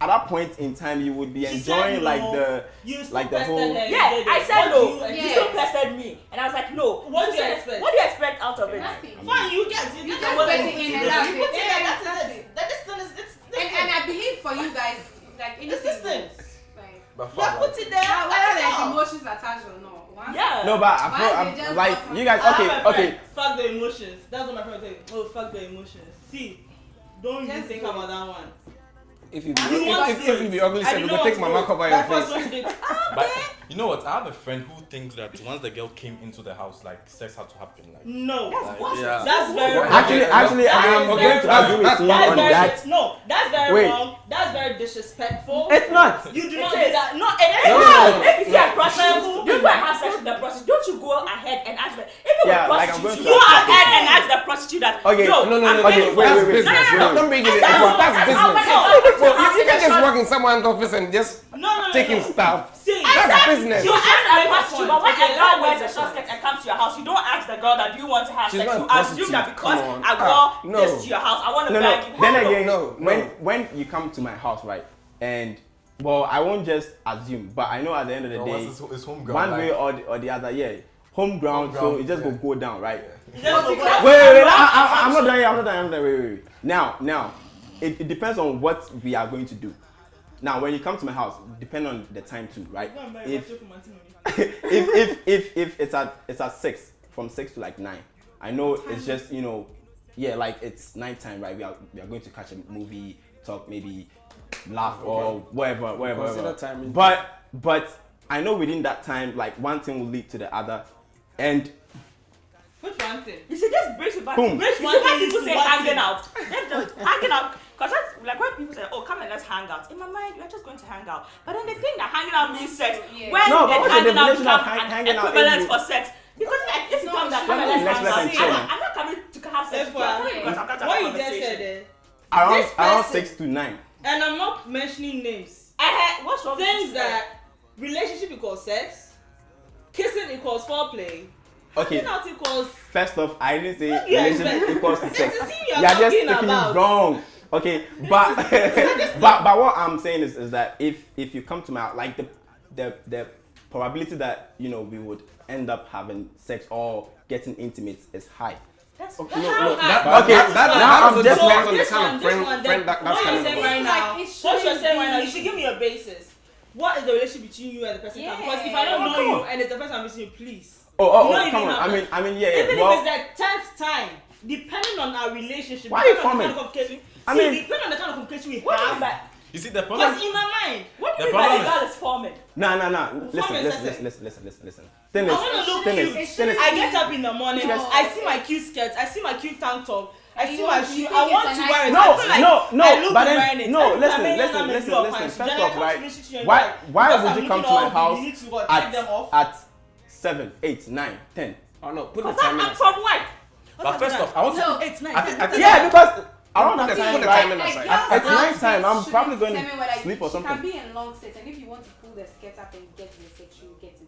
At that point in time, you would be She enjoying said like no. the You still like the tested whole. her. yeah, You did I it. said What no. do you You Yeah. still tested me, and I was like, no. What do you said, expect? What do you expect out of it? Nothing. Fine, you get it. You get just what get you it put in in and there. that's You put it. it there, Yeah, that's it. That this thing is And I believe for you guys, like anything this thing. goes. Like, But You have put it there. now, whether that's there's all. emotions attached or not. Once Yeah. No, but I Why feel they I'm, just like got you guys. I have Okay, a friend, okay. Fuck the emotions. That's what my friend said. Oh, fuck the emotions. See, don't even Just think do it. about that one. if you You want if to you be ugly, I said did you not go take want mama to cover That your was face. what she did. But you know what? I have a friend who thinks that once the girl came into the house, like sex had to happen. Like No. yeah. That's very wrong. Actually, I am That's going very to wrong. agree with you That's on very that. no. That's very Wait. wrong. That's very disrespectful. It's not. You do It not is. do that. No, it is. No, no, no. If you see a prostitute, Example. you go and have sex with the prostitute. Don't you go ahead and ask them. Even Yeah, with like I'm prostitutes, going you to go ask ahead them. and ask the prostitute that. Okay, Yo, No, no, I'm no, paying no. for wait, That's wait, business. no, no, no. Don't bring it in. Exactly. That's That's how business. many of So us if you can just have walk in someone's office and just No. taking stuff, See, that's business. You ask a Make a prostitute, point. but when Okay, a girl let me wears make a a short skirt and comes to your house, you don't ask the girl that do you want to have She's sex. not a You assume prostitute. that because Come on. I brought No. this to your house, I want to No, beg you. Then Hell no. again, No, no. when you come to my house, right, and well, I won't just assume, but I know at the end of the day, It's home ground. one like, way or the other, yeah, home ground, so ground, it just yeah. go down, right? Just go Wait, back. I'm not done yet. Wait. Now, it depends on what we are going to do. Now, when you come to my house, depend on the time too, right? Go and buy a If bottle for my team. if it's at 6, from 6 to like 9, I know it's just yeah, like it's nighttime, right? We are going to catch a movie, talk, maybe laugh or whatever. Consider timing. But I know within that time, like one thing will lead to the other, and Which one thing? You see, this brings me back. Boom. You see, Which one when thing people is say what hanging thing? out, let's just hanging out. Because that's like when people say, oh, come and let's hang out. In my mind, we're just going to hang out. But then they think that hanging out means sex. Yeah. When No, but the what's the hanging out definition of becomes an hanging out equivalent is- for sex. Because like, if you No, come that, it's come and not. let's hang Let's out. chill. I'm not coming to have sex with you. I'm coming because I'm going to have What a you just conversation. said there, around This person- 6 to 9. and I'm not mentioning names. What's wrong with Things this? that relationship equals sex, kissing equals foreplay, Okay. hanging out equals. First off, I didn't say What do you relationship expect? equals to It's sex. the thing You're you're just talking taking it about. wrong. Okay, but but what I'm saying is that if you come to my, like, the probability that we would end up having sex or getting intimate is high. That's Okay, that's no, how no, I- okay, now I'm just depends on the this kind one, of this friend one, that's what coming you're saying from. right now, Like, it what you're shouldn't saying right now, be. you should give me a basis. What is the relationship between you and the person? Yeah. Because if I don't know come you on. and it's the first time I'm meeting you, please. Oh, You don't come even on. have I mean, yeah. Even Well, if it's the 10th time, depending on our relationship, Why are you depending on the forming? kind of communication, I mean- depending on the kind of communication we What do you mean have. by You see, the problem. Because in my mind, what do The you mean by problem the is- girl is forming? nah. Forming Listen. Thing I is, want to look thing cute. is, thing is, I get up in the morning, No. I see my cute skirts, I see my cute tank top, I You see want my to shoe, think I want it's to a wear it. nice- I feel like no, I look but good then- wearing it. no, Every time listen, I listen, am in listen, your listen. pants, First then I off, come to right, visit you and why you're like, because would I'm you come to looking my all good, house you need to what, take them off? at 7, 8, 9, 10? Oh no, put the Because time in. I'm from work. But first off, I want No. to. It's nice. I think Yeah, because around that Put time, the right? time in aside. It's night time. I'm probably going to sleep or She something. can be in long sets, and if you want to pull the skirt up and get the sex, you will get it.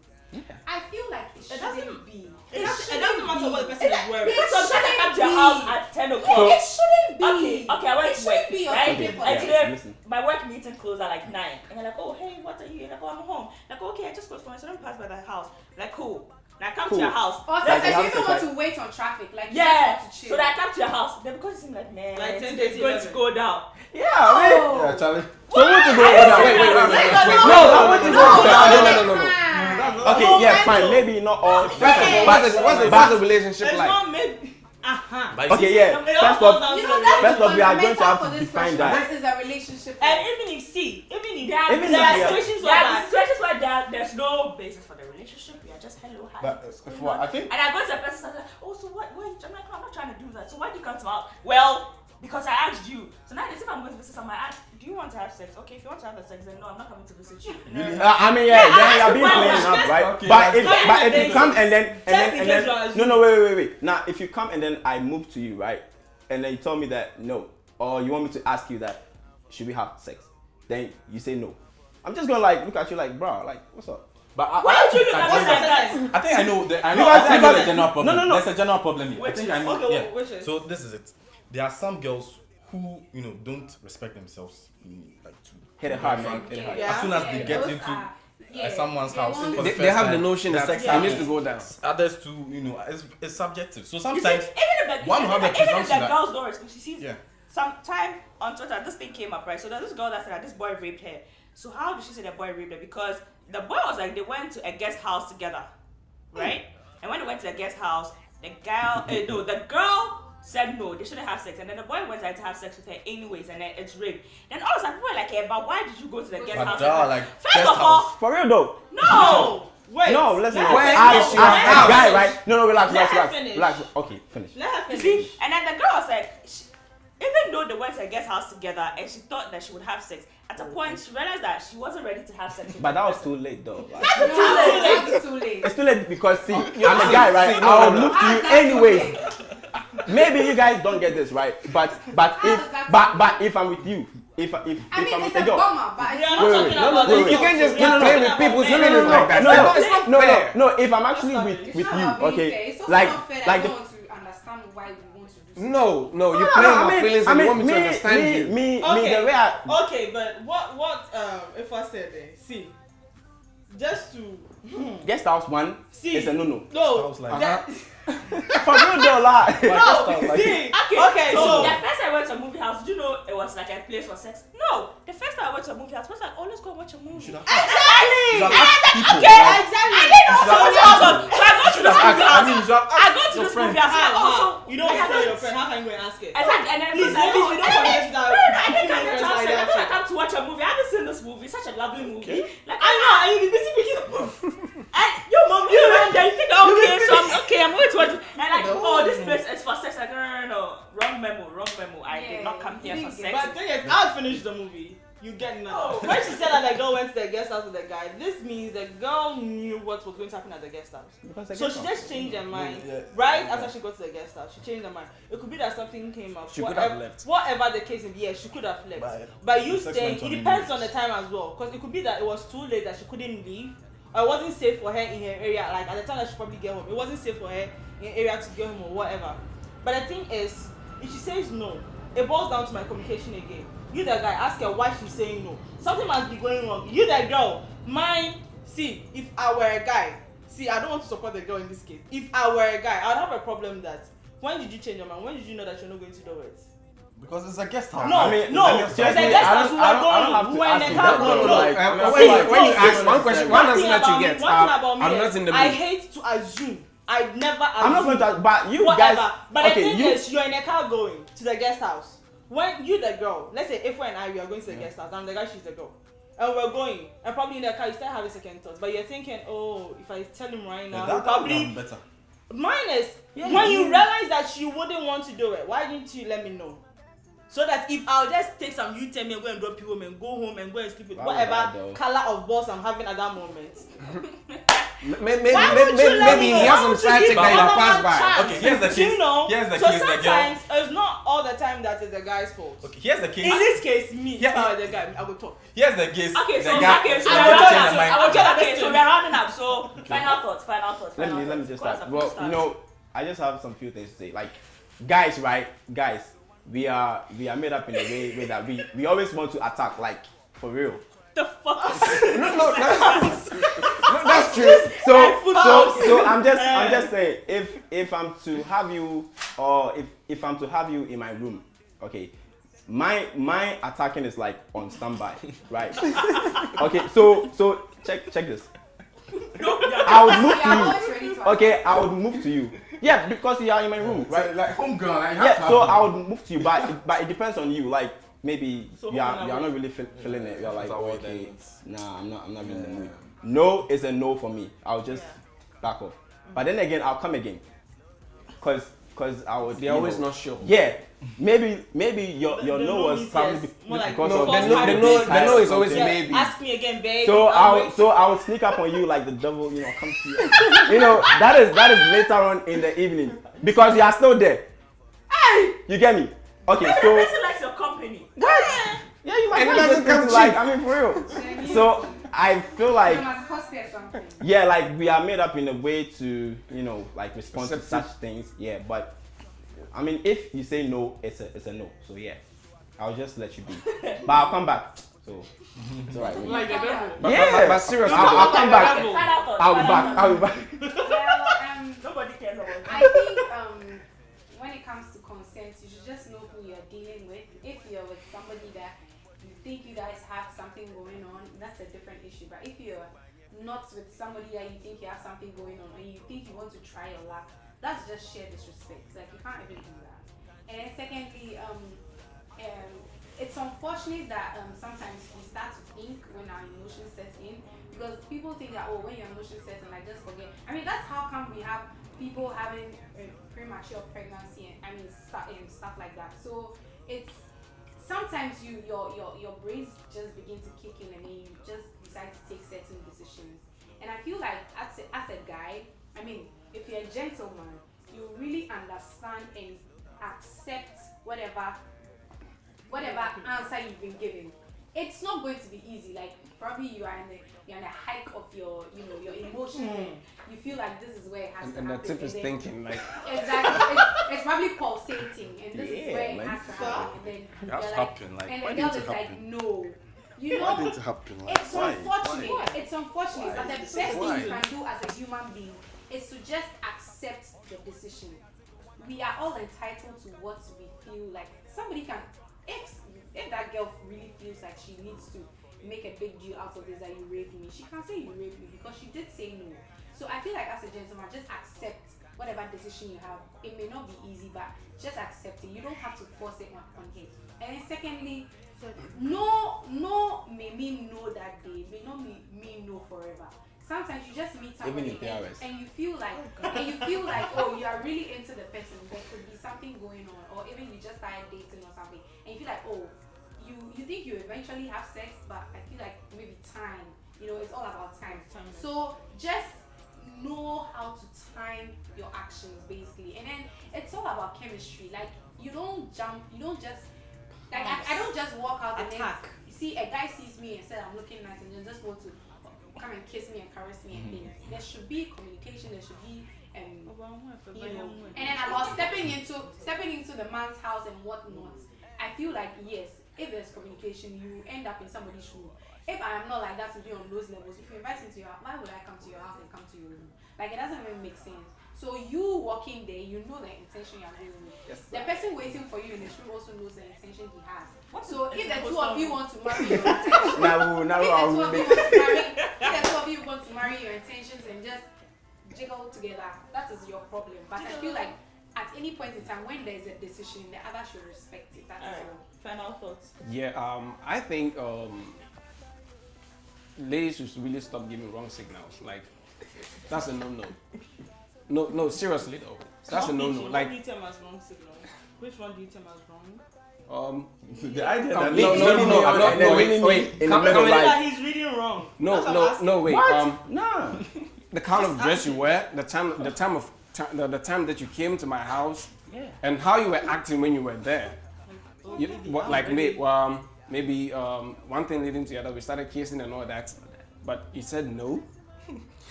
I feel like it shouldn't be. It doesn't matter what the person is wearing. Because sometimes I come to your be. house at 10 o'clock. It shouldn't be. Okay, I went It to shouldn't work, be your right? okay for And it. today, Listen. my work meeting closed at like 9. And they're like, oh, hey, what are you? Like, oh, I'm home. Like, okay, I just closed for me, so let me pass by the house. Like, cool. Now I come Cool. to your house. Or Like, sometimes you you have even to want try- to wait on traffic, like you Yeah. just want to chill. So that I come to your house. Then because it seems like, man, Like 10 it's days, going to 11. go down. Yeah, I mean, Oh. Yeah, Charlie. so I want to go. Wait. No, I want to go. No. Okay, No, yeah, mental. fine. Maybe not all. First of all, what's the relationship It's like? not maybe. But you Okay, see, yeah. It all First comes off, down You to know, the that's First the off, we are going to fundamental have for to this define question. that. What is a relationship? And like? even if There are, Even there if are you are- situations there where are situations where there's no basis for the relationship. We are just hello, hi. But what's going for on? I think And I go to the person and say, oh, so what? Wait, I'm not trying to do that. So why do you come to my house? Well, because I asked you. So now if I'm going to visit someone, I ask, do you want to have sex? Okay, if you want to have the sex, then no, I'm not coming to visit you. really. I mean, yeah, then you are being that's playing the up, right? Okay, but that's if fine. but if you come and then Just in no, wait. Now, if you come and then I move to you, right, and then you tell me that no, or you want me to ask you that should we have sex, then you say no. I'm just gonna like look at you like, bro, like what's up? But Why would you look at I us like that? I think I know. I Because- know the because- general problem. no. There's a general problem here. I Which think is- I know. okay, yeah. which is? So this is it. There are some girls who don't respect themselves, like to Hit it hard, in man. front. Hit it hard. Yeah. As soon as they get those into are- someone's they house, want- for the They first have the time, notion the that sex it needs happens. to go down. Others too, it's subjective. So You see, sometimes even if the, one will have the even if presumption the that girls don't respect, you see, yeah. sometime on Twitter, this thing came up, right? So there's this girl that said that this boy raped her. So how did she say the boy raped her? Because the boy was like, they went to a guest house together, right? And when they went to the guest house, the girl said no, they shouldn't have sex. And then the boy went out to have sex with her anyways, and then it's rape. Then all of a sudden, people were like, hey, but why did you go to the guest But house? duh, like First guest of all, house. For real though. no! Wait. No, listen. Let her As finish. Let a her guy, finish. right? No, relax. Let her finish. Relax. Okay, finish. Let her You finish. see? And then the girl was like, even though they went to a guest house together and she thought that she would have sex, at a point she realized that she wasn't ready to have sex with But the that was person. too late though. Like, No, that's too late. it's too late because see, I'm a guy, right? see, no, I'll no. move to you That's anyways. okay. Maybe you guys don't get this, right? But if I'm with you, if I I'm mean, with it's a a girl. bummer, but We are it's not Wait, talking wait, about wait, the wait. You can't just We are keep not playing with talking people's about feelings men. like that. No, It's not fair. no. If I'm actually That's with not It's with not you, about being fair. okay, It's also like not fair that like I the don't want to understand why we want to do something. No, you're playing with feelings and you want me to understand you. Me, Okay. the way I. Okay, but what if I said it? See, just to Guest house one see. is a no. No, Sounds like- that, For real though, like. no. See, okay, so the first time I went to a movie house, did you know it was like a place for sex? No. The first time I went to a movie house, I was like, oh, let's go watch a movie. should have exactly. You should have asked people. Okay. like, Exactly. I didn't know so much about it. So I go to this movie I house. mean, you should have I asked go to your this friend. movie house. How? Also, You don't I tell your haven't- friend. How can you go and ask it? Exactly. And then Please, it's like, ladies, you don't forget that. I didn't come female here to friends have like sex. I that thought I too. come to watch a movie. I haven't seen this movie. Such a lovely movie. Like I know, and you be busy picking up. And yo, mom, you ran there. You think, okay, so I'm going to watch it. And like, oh, this place is for sex. Like, no. Wrong memo. I did not come here for sex. But the thing is, I'll finish the movie. You get nothing. When she said that the girl went to the guest house with the guy, this means the girl knew what was going to happen at the guest house. So she just changed her mind. Yeah. Right after she got to the guest house, she changed her mind. It could be that something came up. She could whatever, have left. Whatever the case may be, yes, she could have left. But But you sex staying, went on it depends on anyways. the time as well. Because it could be that it was too late that she couldn't leave. Or it wasn't safe for her in her area. Like at the time that she probably get home, it wasn't safe for her in area to get home or whatever. But the thing is, if she says no, it boils down to my communication again. You the guy, ask her why she's saying no. Something must be going wrong. You the girl, mind see, if I were a guy, see, I don't want to support the girl in this case. If I were a guy, I'd have a problem that when did you change your mind? When did you know that you're not going to do it? Because it's a guest house. No, I mean, no, it's it's a guest house. We were going. We were in the car going. When you ask one question, one answer that you get, I'm not in the I mood. hate to assume. I never assume. I'm not going to, but you whatever. guys. But okay, the thing you, is, you're in a car going to the guest house. When you the girl, let's say if and I we are going to the guest house, I'm the guy, she's the girl, and we're going, and probably in the car you start having second thoughts, but you're thinking, oh, if I tell him right now, he'll probably better. Mine is when you realize that she wouldn't want to do it, why didn't you let me know? So that if I'll just take some U-turn and go and drop you home and go home and go and sleep with whatever color of balls I'm having at that moment. Maybe he has some side chick that you pass by. Okay, here's the case. You know, here's the so case. sometimes it's not all the time that it's the guy's fault. Okay, here's the case. In this case, me, Yeah. if I were the guy, I would talk. Here's the case. Okay, so the guy, okay, so the we're guy rounding changed up. the mind. Okay, so we're rounding up. So final thoughts. let me just start. Well, you know, I just have some few things to say. Like, guys, right? Guys, we are made up in a way that we always want to attack. Like, for real. The fuck. No, that's true. So I'm just saying, if I'm to have you, or if I'm to have you in my room, okay, my attacking is like on standby, right? Okay, so check this. I would move to you. Okay, I would move to you. Yeah, because you are in my room, right? So, like homegirl, like, Yeah, so I would move to you, but it depends on you. Like, maybe So you are not really feeling it. You're like, okay, nah, I'm not really in the mood. No is a no for me. I'll just back off. But then again, I'll come again, cause I would. They're always not sure. Yeah, maybe your The no was means probably yes. More like because no. of The no is always Yeah, maybe. ask me again, babe. So I would sneak up on you like the devil, you know, come to you. You know, that is later on in the evening because you are still there. Hey, you get me? Okay, Maybe so the person likes your company. yeah, you might And it not doesn't just come like, cheap. I mean, for real. So I feel like, You must cost her something. yeah, like we are made up in a way to, you know, like respond to Accept such things. Yeah, but I mean, if you say no, it's a no. So yeah, I'll just let you be. But I'll come back. So it's alright. Like the devil. But seriously, I'll come back. Final thoughts. I'll be back. Well, Nobody cares about that. I think when it comes to consent, you should just know who you're dealing with. If you're with somebody that you think you guys have something going on, that's a different issue. But if you're not with somebody that you think you have something going on, and you think you want to try your luck, that's just sheer disrespect. Like, you can't even do that. And then secondly, it's unfortunate that sometimes we start to think when our emotions set in, because people think that, oh, when your emotions set in, like, just forget. I mean, that's how come we have people having premature pregnancy and stuff like that. So it's sometimes your brains just begin to kick in and then you just decide to take certain decisions. And I feel like as a guy, I mean, if you're a gentleman, you really understand and accept whatever answer you've been given. It's not going to be easy. Like, probably you're in a hike of your emotions and you feel like this is where it has to happen. and the tip is then- thinking like. Exactly. It's probably pulsating and this is where it has to happen. And then It has you're to happen, like, and why the girl didn't it is like, happen? no. You know, Why didn't it happen? Like, it's why? unfortunate. Why? It's unfortunate. But the best thing Why? you can do as a human being is to just accept the decision. We are all entitled to what we feel like. Somebody can, if that girl really feels like she needs to make a big deal out of this, that you raped me, she can say you raped me because she did say no. So I feel like as a gentleman, just accept whatever decision you have. It may not be easy, but just accept it. You don't have to force it on him. And then secondly, no may mean no that day, may not mean no forever. Sometimes you just meet somebody Even in 3 hours. and you feel like oh, you are really into the person. There could be something going on, or even you just started dating or something, and you feel like, oh, you think you eventually have sex, but I feel like maybe time. You know, it's all about time. So just know how to time your actions basically, and then it's all about chemistry. Like, you don't just like I don't just walk out and then see a guy sees me and said I'm looking nice and then just want to come and kiss me and caress me and things. There should be communication. There should be you know. And then about stepping into the man's house and whatnot. I feel like yes, if there's communication, you end up in somebody's room. if I am not like that with you on those levels, if you invite me to your house, why would I come to your house and come to your room? Like, it doesn't even make sense. So you walking there, you know the intention you're going with. Yes, The person waiting for you in this room also knows the intention he has. What So is if the the two post of you of- want to marry your intentions, Now if the two of you want to marry your intentions and just jiggle together, that is your problem. But I feel like at any point in time when there is a decision, the other should respect it. That's Alright. all. Final thoughts. Yeah, I think ladies should really stop giving wrong signals. Like, that's a no-no. No, seriously though. That's a no-no. What Like, do you tell as wrong signal? Which one do you tell as wrong? The idea that no, wait, in the come- middle, come- like- That he's reading wrong. That's what I'm asking. no, wait. Nah. The kind of dress you wear, the time that you came to my house, Yeah. and how you were acting when you were there. Maybe one thing leading to the other, we started kissing and all that, but you said no.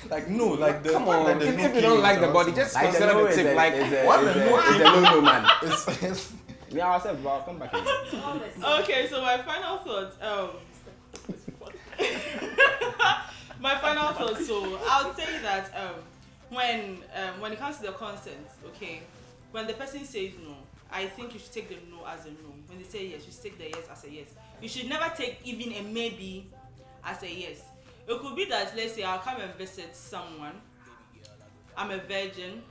like no, like the Come fact on, that there's if no you don't feelings like the or body, something. just Like consider the tip. Like, what the no? It's a no-no, man. It's Me ourselves, bro. I'll come back again. All this. Okay, so my final thoughts. My final thoughts. So I'll say that when it comes to the consent, okay, when the person says no, I think you should take the no as a no. When they say yes, you should take the yes as a yes. You should never take even a maybe as a yes. It could be that, let's say, I'll come and visit someone. I'm a virgin.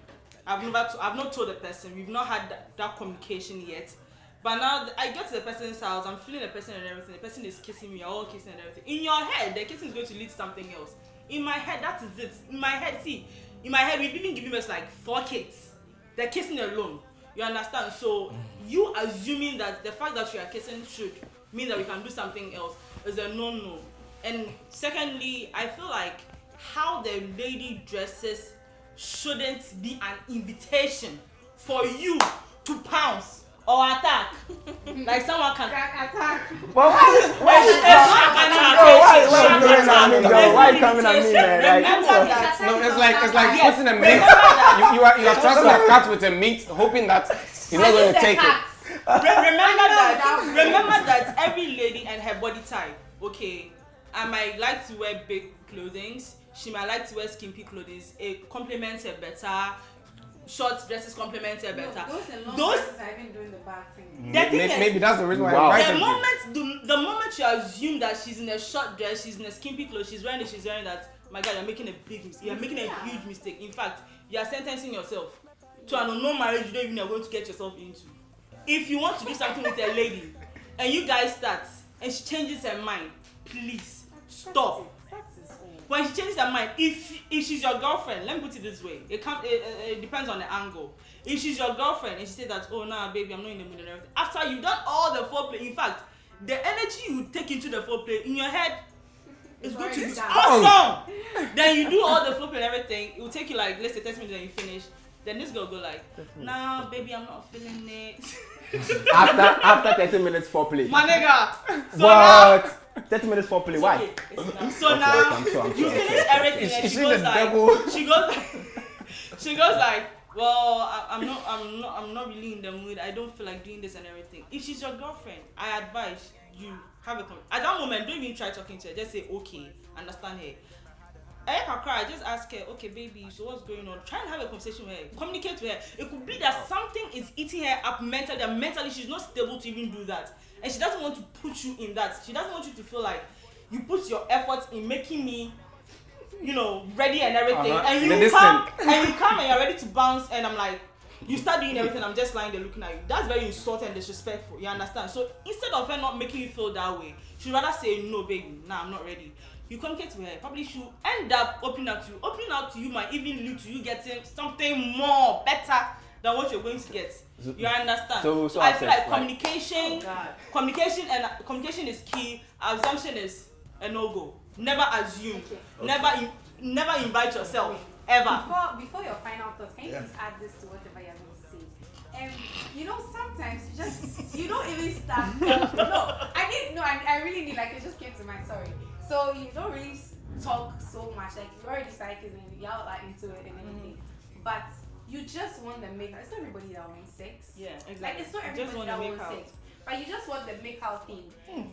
I've not told the person. We've not had that communication yet. But now I get to the person's house. I'm feeling the person and everything. The person is kissing me. We're all kissing and everything. In your head, the kissing is going to lead to something else. In my head, that is it. In my head, we've even given us like 4 kids. They're kissing alone. You understand? So you assuming that the fact that you are kissing should mean that we can do something else is a no-no. And secondly, I feel like how the lady dresses shouldn't be an invitation for you to pounce or attack. Like someone can Attack. But why you coming at me, man? Like, Remember that. no, it's like Yes. putting a meat. You are trusting a cat with a meat, hoping that you're not going to take it. Remember that every lady and her body type. Okay, I might like to wear big clothing. She might like to wear skimpy clothing. It complements her better. Short dresses complement her better. Those are even doing the bad thing. Maybe that's the reason why Wow. I The invited you. moment you assume that she's in a short dress, she's in a skimpy clothes, she's wearing that, my God, you're making a big mistake. You're making a huge mistake. In fact, you are sentencing yourself to an unknown marriage you don't even know going to get yourself into. If you want to do something with a lady and you guys start and she changes her mind, please stop. When she changes her mind, if she's your girlfriend, let me put it this way, it depends on the angle. If she's your girlfriend and she says that, oh nah baby, I'm not in the mood and everything, after you've done all the foreplay, in fact, the energy you take into the foreplay in your head is going to be awesome. Then you do all the foreplay and everything, it will take you like, let's say 30 minutes and you finish. Then this girl go like, nah baby, I'm not feeling it. after 30 minutes foreplay. My nigga. So What? 30 minutes foreplay. Why? So Okay, now I'm sure. you finish everything and she goes like, she goes like, well, I'm not really in the mood. I don't feel like doing this and everything. If she's your girlfriend, I advise you have a at that moment, don't even try talking to her. Just say okay, understand her. I cry, just ask her, okay baby, so what's going on? Try and have a conversation with her, communicate with her. It could be that something is eating her up mentally, that mentally she's not stable to even do that. And she doesn't want to put you in that. She doesn't want you to feel like you put your efforts in making me, ready and everything. And you come and you're ready to bounce and I'm like, you start doing everything, I'm just lying there looking at you. That's very insulting and disrespectful, you understand? So instead of her not making you feel that way, she'd rather say, no baby, nah, I'm not ready. You communicate with her, probably she'll end up opening up to you. Opening up to you might even lead to you getting something more better than what you're going to get. You understand? So I feel like communication is key. Assumption is a no-go. Never assume. Okay. Never invite yourself. Ever. Before your final thoughts, can you just add this to whatever you're going to say? Sometimes you don't even start. I really need, like, it just came to mind, sorry. So you don't really talk so much, like you already started kissing, y'all are into it and everything. But you just want to make, it's not everybody that wants sex. Yeah, exactly. Like it's not You just everybody wanna that make wants out. sex. but you just want the make out thing.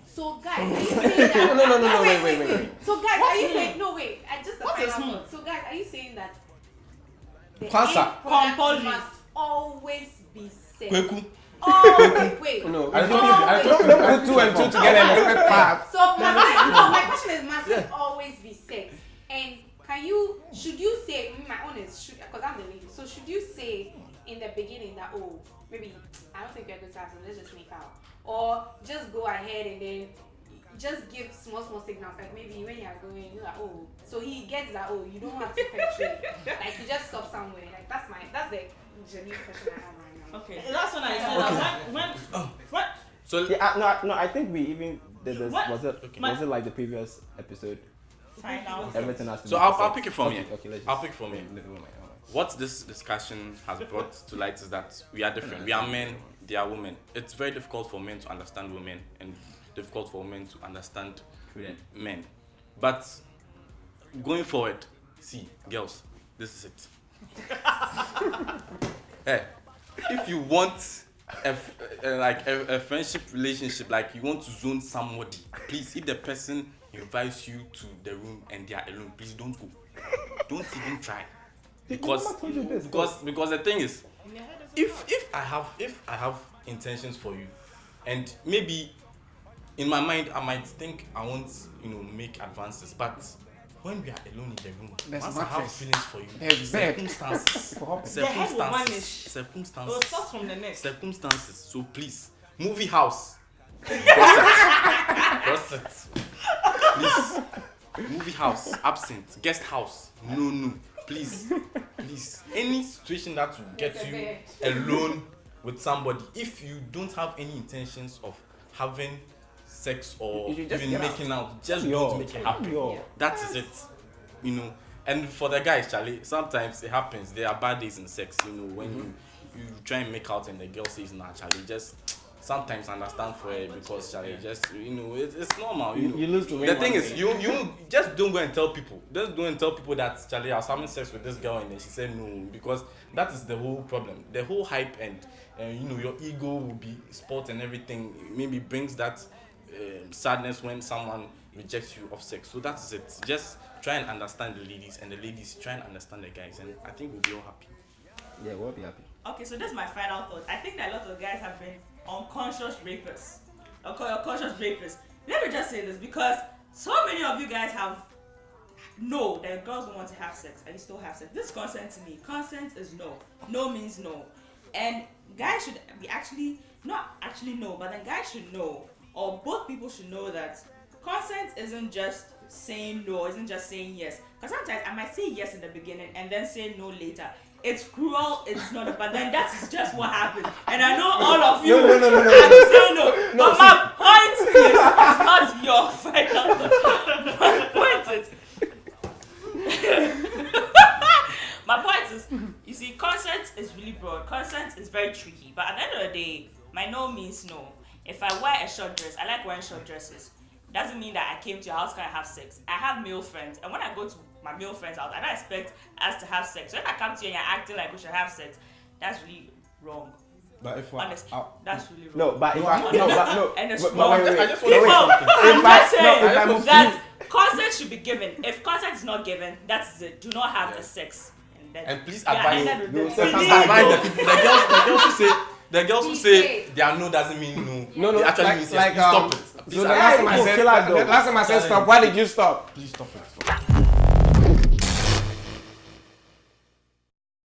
So guys, are you saying that? No, wait. So guys, are you saying no? Wait, I just the What is final thought. So guys, are you saying that the Cancer. end product Compulsory. must always be sex? Kweku. Oh, wait. No, I don't don't put 2 and 2 together and expect 5. So my question is, must it always be sex? And should you say, my own is, because I'm the lady, so should you say in the beginning that, oh, maybe, I don't think you're good to have sex, let's just make out. Or just go ahead and then just give small signals, like maybe when you're going, you're like, oh, so he gets that, oh, you don't have to penetrate. Like you just stop somewhere. Like that's the genuine question I have right now. Okay, that's when I said that when So yeah, no, I think we even did this. What? Was it Okay. was it like the previous episode? Find out. Everything has to. So be I'll sex. pick it from okay, here. Okay, let's I'll just- pick from here. Oh my. What this discussion has brought to light is that we are different. We are men, they are women. It's very difficult for men to understand women and difficult for women to understand men. But going forward, see, girls, this is it. Hey, if you want a friendship relationship, like you want to zone somebody, please, if the person invites you to the room and they are alone, please don't go. Don't even try. Because the thing is, if I have intentions for you, and maybe in my mind I might think I won't make advances, but when we are alone in the room, once I have feelings for you, circumstances, the head will vanish. circumstances, It starts from the neck. circumstances. So please, movie house, cross it, please. Movie house, absent, guest house, no. Please. Any situation that will get you alone with somebody, if you don't have any intentions of having sex or You should just even get making out, just don't make it happen. That is it. And for the guys, Charlie, sometimes it happens. There are bad days in sex, when you try and make out and the girl says, nah, Charlie, just sometimes understand for it because Charlie, just it's normal. You lose to win. The thing one is, day. you just don't go and tell people. Just don't tell people that Charlie, I was having sex with this girl and then she said no, because that is the whole problem. The whole hype and your ego will be sport and everything. Maybe brings that sadness when someone rejects you of sex. So that is it. Just try and understand the ladies, and the ladies try and understand the guys, and I think we'll be all happy. Yeah, we'll be happy. Okay, so this is my final thought. I think that a lot of guys have been unconscious rapists. Unconscious rapists. Let me just say this, because so many of you guys know that girls don't want to have sex and you still have sex. This is consent to me. Consent is no. No means no. And guys should be not actually know, but then guys should know, or both people should know, that consent isn't just saying no, isn't just saying yes. Because sometimes I might say yes in the beginning and then say no later. It's cruel, it's not, but then that is just what happens. And I know all of you have to say no. But my point is, it's not your final thought. My point is, you see, consent is really broad. Consent is very tricky. But at the end of the day, my no means no. If I wear a short dress, I like wearing short dresses. Doesn't mean that I came to your house can I have sex. I have male friends, and when I go to my male friends' house, I don't expect us to have sex. So if I come to you and you're acting like we should have sex, that's really wrong. But if Honestly, that's really wrong. No, but if And it's but wrong. wait. I just want to say People, something. I'm just saying if that consent should be given. If consent is not given, that's it. Do not have the sex. And please Yeah, advise and then no, the- sex Please and advise go. the people. The girls who say Please their no doesn't mean no. No, It actually like- means like, yes. Please stop it. So Please the advise. last time I said stop, why did you stop? Please stop it.